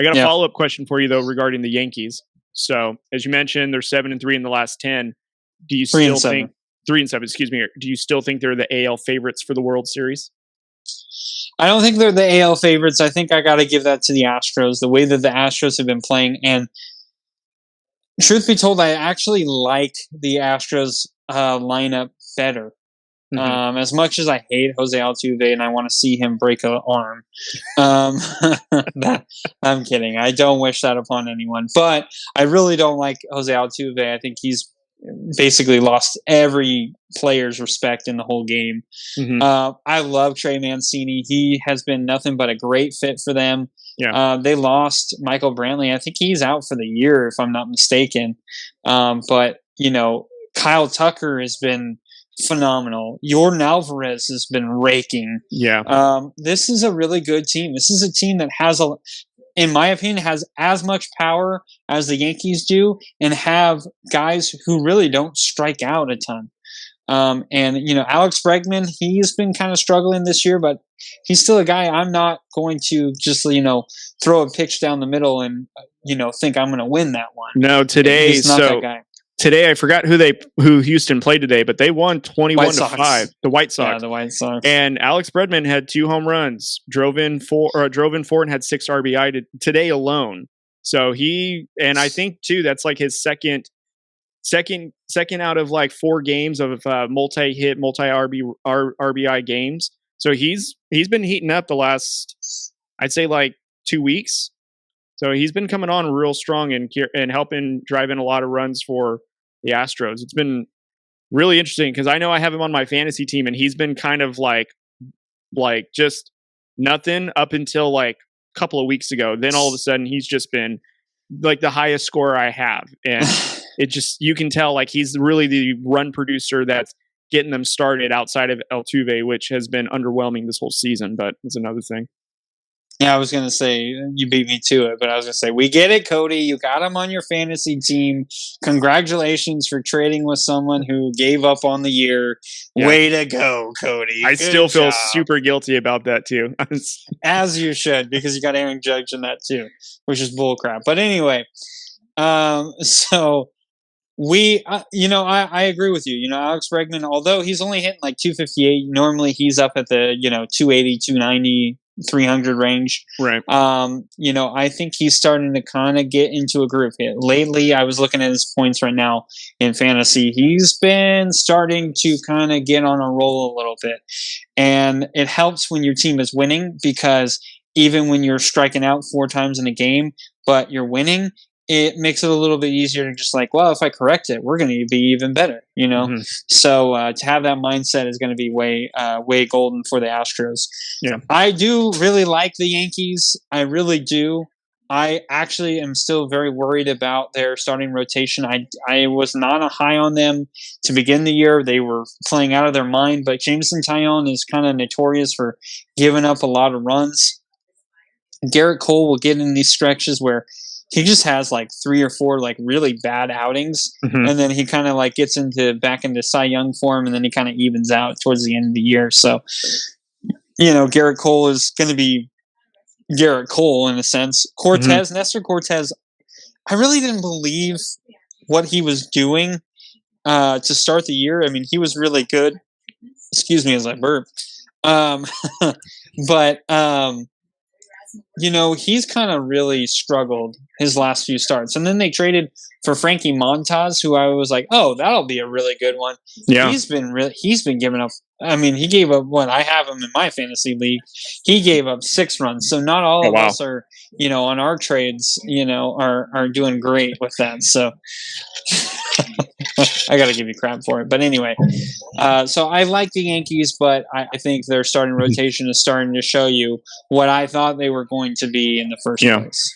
got a follow-up question for you, though, regarding the Yankees. So, as you mentioned, they're 7-3 in the last 10. Do you still think 3-7? Excuse me. Do you still think they're the AL favorites for the World Series? I don't think they're the AL favorites. I think I got to give that to the Astros. The way that the Astros have been playing, and truth be told, I actually like the Astros lineup better. As much as I hate Jose Altuve and I want to see him break an arm, I'm kidding. I don't wish that upon anyone. But I really don't like Jose Altuve. I think he's basically lost every player's respect in the whole game. I love Trey Mancini. He has been nothing but a great fit for them. They lost Michael Brantley. I think he's out for the year, if I'm not mistaken. But, Kyle Tucker has been phenomenal. Yordan Alvarez has been raking. This is a really good team. This is a team that has, in my opinion, has as much power as the Yankees do, and have guys who really don't strike out a ton. Alex Bregman, he's been kind of struggling this year, but he's still a guy I'm not going to just, throw a pitch down the middle and, think I'm going to win that one. No, today, he's not that guy. Today, I forgot who Houston played today, but they won 21-5. The White Sox. Yeah, the White Sox. And Alex Bregman had 2 home runs, drove in 4 and had 6 RBI today alone. So I think too, that's like his second out of like 4 games of multi-hit, multi-RBI games. So he's been heating up the last, I'd say, like 2 weeks. So he's been coming on real strong and helping drive in a lot of runs for the Astros. It's been really interesting because I know I have him on my fantasy team, and he's been kind of like just nothing up until like a couple of weeks ago. Then all of a sudden he's just been like the highest scorer I have. And you can tell like he's really the run producer that's getting them started outside of Altuve, which has been underwhelming this whole season, but it's another thing. Yeah, I was going to say, you beat me to it, but I was going to say, we get it, Cody. You got him on your fantasy team. Congratulations for trading with someone who gave up on the year. Yeah. Way to go, Cody. I still feel super guilty about that, too. As you should, because you got Aaron Judge in that, too, which is bullcrap. But anyway, so we, I agree with you. Alex Bregman, although he's only hitting like 258, normally he's up at the, 280, 290, 300 range. Right. I think he's starting to kind of get into a groove here. Lately, I was looking at his points right now in fantasy. He's been starting to kind of get on a roll a little bit. And it helps when your team is winning, because even when you're striking out 4 times in a game, but you're winning, it makes it a little bit easier to just like, well, if I correct it, we're going to be even better, So to have that mindset is going to be way golden for the Astros. Yeah, I do really like the Yankees. I really do. I actually am still very worried about their starting rotation. I was not a high on them to begin the year. They were playing out of their mind, but Jameson Taillon is kind of notorious for giving up a lot of runs. Garrett Cole will get in these stretches where he just has like 3 or 4 like really bad outings, and then he kind of like gets back into Cy Young form, and then he kind of evens out towards the end of the year. So, Garrett Cole is going to be Garrett Cole in a sense. Nestor Cortez, I really didn't believe what he was doing to start the year. I mean, he was really good. Excuse me as I burp. But he's kind of really struggled his last few starts. And then they traded for Frankie Montas, who I was like, oh, that'll be a really good one. Yeah. He's been giving up. I mean, he gave up I have him in my fantasy league. He gave up 6 runs. So not all of us are, on our trades, are doing great with that. So I got to give you crap for it. But anyway, so I like the Yankees, but I think their starting rotation is starting to show you what I thought they were going to be in the first place.